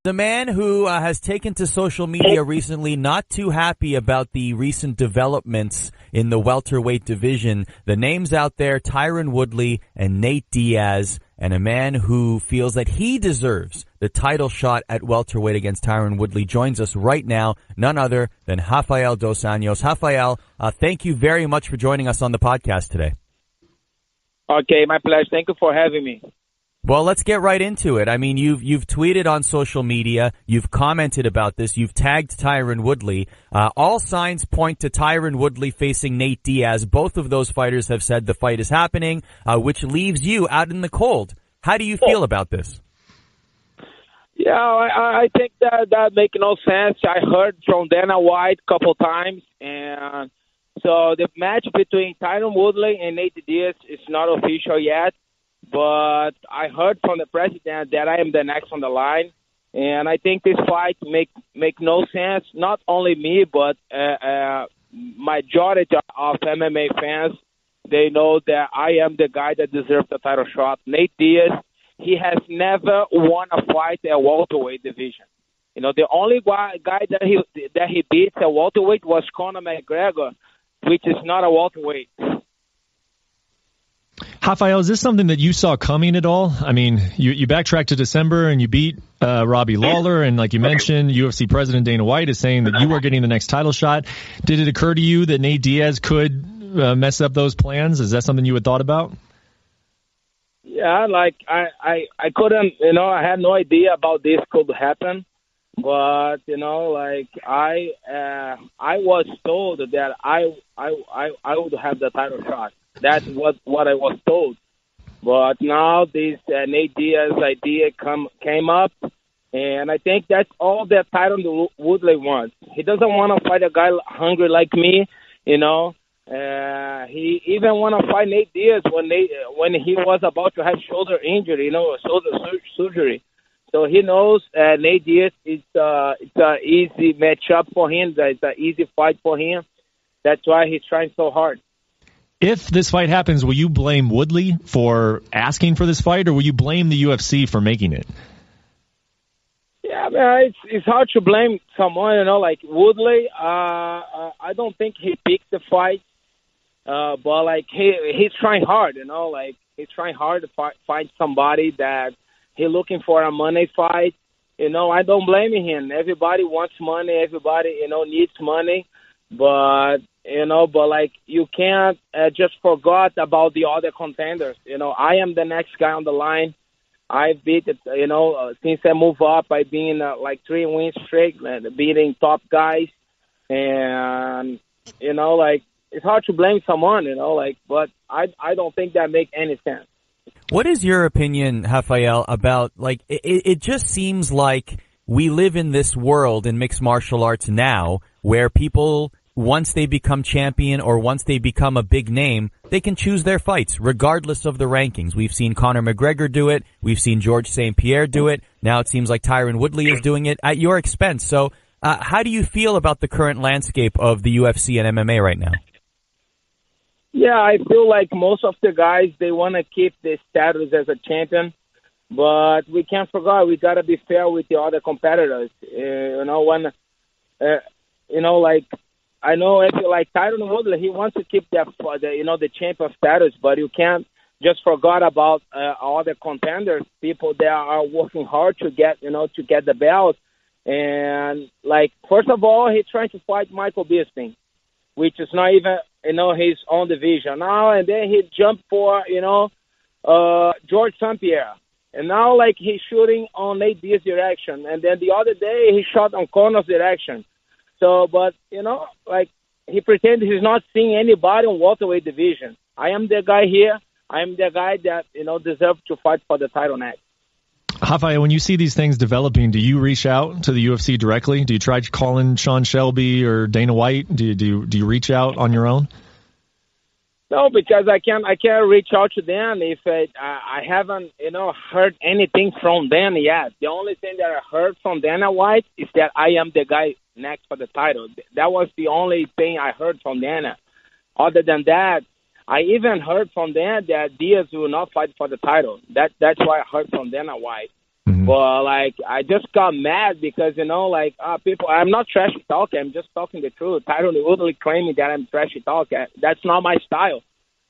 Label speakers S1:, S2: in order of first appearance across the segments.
S1: The man who has taken to social media recently, not too happy about the recent developments in the welterweight division. The names out there, Tyron Woodley and Nate Diaz, and a man who feels that he deserves the title shot at welterweight against Tyron Woodley, joins us right now, none other than Rafael dos Anjos. Rafael, thank you very much for joining us on the podcast today.
S2: Okay, my pleasure. Thank you for having me.
S1: Well, let's get right into it. I mean, you've tweeted on social media, you've commented about this, you've tagged Tyron Woodley. All signs point to Tyron Woodley facing Nate Diaz. Both of those fighters have said the fight is happening, which leaves you out in the cold. How do you feel about this?
S2: Yeah, I think that makes no sense. I heard from Dana White a couple times, and so the match between Tyron Woodley and Nate Diaz is not official yet. But I heard from the president that I am the next on the line, and I think this fight make no sense. Not only me, but majority of MMA fans, they know that I am the guy that deserves the title shot. Nate Diaz, he has never won a fight at welterweight division. You know, the only guy that he beat at welterweight was Conor McGregor, which is not a welterweight.
S3: Rafael, is this something that you saw coming at all? I mean, you backtracked to December and you beat Robbie Lawler, and like you mentioned, UFC President Dana White is saying that you are getting the next title shot. Did it occur to you that Nate Diaz could mess up those plans? Is that something you had thought about?
S2: Yeah, like I couldn't, I had no idea about this could happen, but like I was told that I would have the title shot. That's what I was told. But now this Nate Diaz idea came up, and I think that's all that Tyron Woodley wants. He doesn't want to fight a guy hungry like me, He even want to fight Nate Diaz when he was about to have shoulder injury, shoulder surgery. So he knows Nate Diaz is it's an easy matchup for him. It's an easy fight for him. That's why he's trying so hard.
S3: If this fight happens, will you blame Woodley for asking for this fight, or will you blame the UFC for making it?
S2: Yeah, man, it's hard to blame someone, like Woodley. I don't think he picked the fight, but like he's trying hard, he's trying hard to find somebody that he's looking for a money fight. I don't blame him. Everybody wants money. Everybody, needs money, but like you can't just forget about the other contenders. I am the next guy on the line. I beat it, since I moved up, I've been like 3 wins straight, beating top guys. And, like it's hard to blame someone, but I don't think that makes any sense.
S1: What is your opinion, Rafael, about, it just seems like we live in this world in mixed martial arts now where people, once they become champion or once they become a big name, they can choose their fights regardless of the rankings. We've seen Conor McGregor do it. We've seen George St. Pierre do it. Now it seems like Tyron Woodley is doing it at your expense. So how do you feel about the current landscape of the UFC and MMA right now?
S2: Yeah, I feel like most of the guys, they want to keep their status as a champion. But we can't forget, we got to be fair with the other competitors. I know if you like Tyron Woodley, he wants to keep the champion status, but you can't just forget about all the contenders, people that are working hard to get the belt. And first of all, he's trying to fight Michael Bisping, which is not even his own division now. And then he jumped for George St. Pierre, and now he's shooting on Nate Diaz's direction. And then the other day he shot on Conor's direction. So, but, he pretends he's not seeing anybody in welterweight division. I am the guy here. I am the guy that, deserves to fight for the title next.
S3: Rafael, when you see these things developing, do you reach out to the UFC directly? Do you try calling Sean Shelby or Dana White? Do you reach out on your own?
S2: No, because I can't reach out to them if I haven't, heard anything from them yet. The only thing that I heard from Dana White is that I am the guy next for the title. That was the only thing I heard from Dana. Other than that, I even heard from them that Diaz will not fight for the title. That's what I heard from Dana White.
S3: Mm-hmm.
S2: But, like, I just got mad because, like, people, I'm not trashy talking. I'm just talking the truth. Tyron Woodley claiming that I'm trashy talking. That's not my style.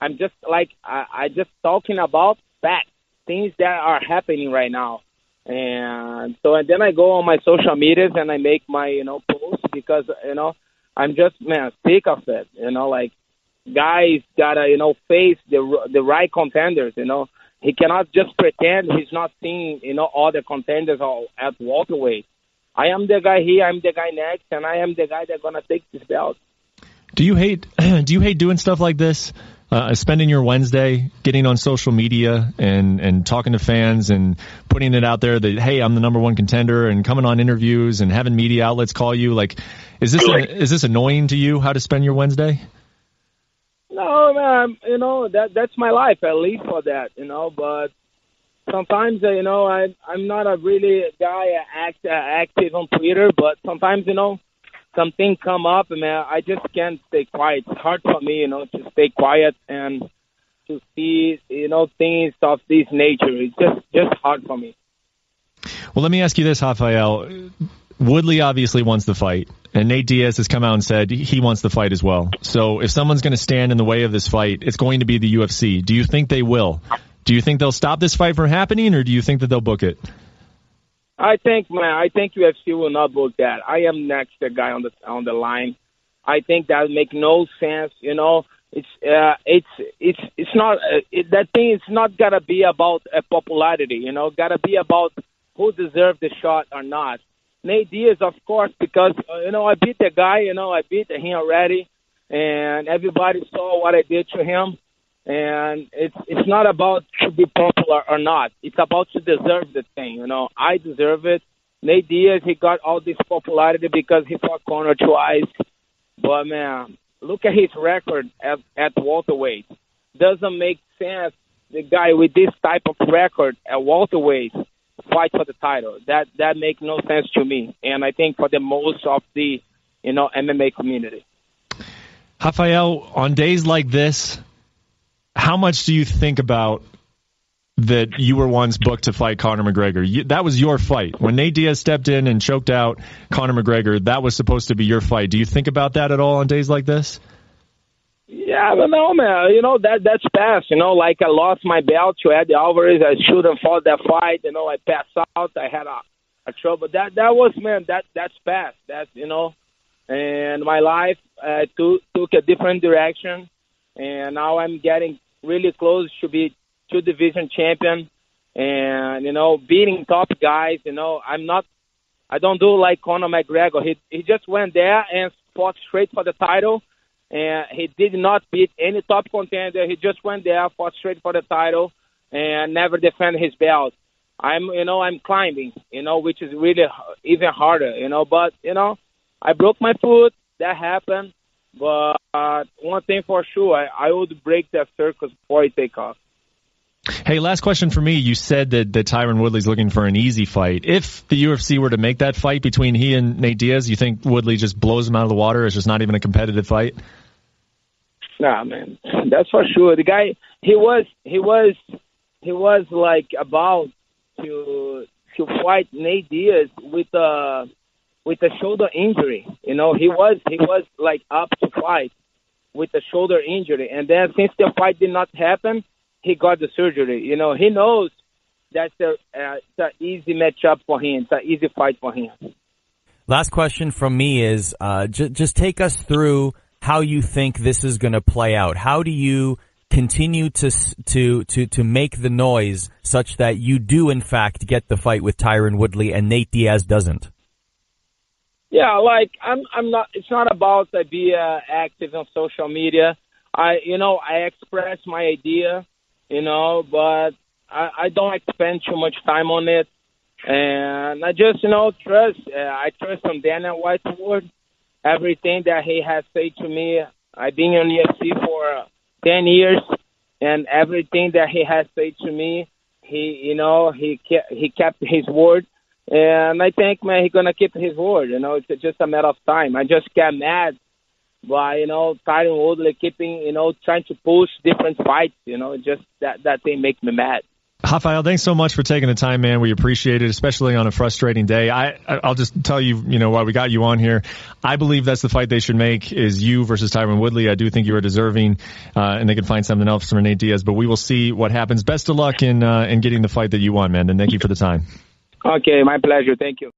S2: I'm just, like, I just talking about facts, things that are happening right now. And then I go on my social medias and I make my, posts because, I'm just, sick of it. Like, guys gotta, face the right contenders, He cannot just pretend he's not seeing, all the contenders at welterweight. I am the guy here, I'm the guy next, and I am the guy that's gonna take this belt.
S3: Do you hate doing stuff like this? Spending your Wednesday getting on social media and talking to fans and putting it out there that, hey, I'm the number one contender, and coming on interviews and having media outlets call you. Like, is this annoying to you, how to spend your Wednesday?
S2: No, man, that's my life. I live for that, but sometimes, I'm not a really guy active on Twitter, but sometimes, something come up, man, I just can't stay quiet. It's hard for me, to stay quiet and to see, things of this nature. It's just hard for me.
S3: Well, let me ask you this, Rafael. Woodley obviously wants the fight, and Nate Diaz has come out and said he wants the fight as well. So if someone's going to stand in the way of this fight, it's going to be the UFC. Do you think they will? Do you think they'll stop this fight from happening, or do you think that they'll book it?
S2: I think UFC will not book that. I am next the guy on the line. I think that make no sense. It's not that thing. It's not gotta be about popularity. Gotta be about who deserves the shot or not. Nate Diaz, of course, because I beat the guy. I beat him already, and everybody saw what I did to him. And it's not about to be popular or not. It's about to deserve the thing. I deserve it. Nate Diaz, he got all this popularity because he fought Conor twice. But, man, look at his record at welterweight. Doesn't make sense the guy with this type of record at welterweight fight for the title. That makes no sense to me. And I think for the most of the, MMA community.
S3: Rafael, on days like this, how much do you think about that you were once booked to fight Conor McGregor? That was your fight. When Nate Diaz stepped in and choked out Conor McGregor, that was supposed to be your fight. Do you think about that at all on days like this?
S2: Yeah, I don't know, man. That's past. Like I lost my belt to Eddie Alvarez. I should have fought that fight. I passed out. I had a trouble. That was, man, that's past. That's, and my life took a different direction. And now I'm getting really close to be two-division champion, and beating top guys. I don't do like Conor McGregor. He just went there and fought straight for the title, and he did not beat any top contender. He just went there, fought straight for the title, and never defended his belt. I'm climbing, which is really even harder, But I broke my foot. That happened. But one thing for sure, I would break that circus before I take off.
S3: Hey, last question for me. You said that Tyron Woodley's looking for an easy fight. If the UFC were to make that fight between he and Nate Diaz, you think Woodley just blows him out of the water? It's just not even a competitive fight?
S2: Nah, man, that's for sure. The guy, he was like about to fight Nate Diaz with a shoulder injury. He was like up to fight with a shoulder injury. And then since the fight did not happen, he got the surgery. He knows that's an easy matchup for him. It's an easy fight for him.
S1: Last question from me is just take us through how you think this is going to play out. How do you continue to make the noise such that you do, in fact, get the fight with Tyron Woodley and Nate Diaz doesn't?
S2: Yeah, like I'm not. It's not about to be active on social media. I express my idea, but I don't spend too much time on it, and I just trust. I trust on Dana White's word. Everything that he has said to me. I've been in UFC for 10 years, and everything that he has said to me, he kept his word. And I think, man, he's going to keep his word. It's just a matter of time. I just get mad by, Tyron Woodley keeping, trying to push different fights. Just that thing makes me mad.
S3: Rafael, thanks so much for taking the time, man. We appreciate it, especially on a frustrating day. I'll just tell you, why we got you on here. I believe that's the fight they should make, is you versus Tyron Woodley. I do think you are deserving, and they can find something else from Nate Diaz, but we will see what happens. Best of luck in getting the fight that you want, man, and thank you for the time.
S2: Okay, my pleasure. Thank you.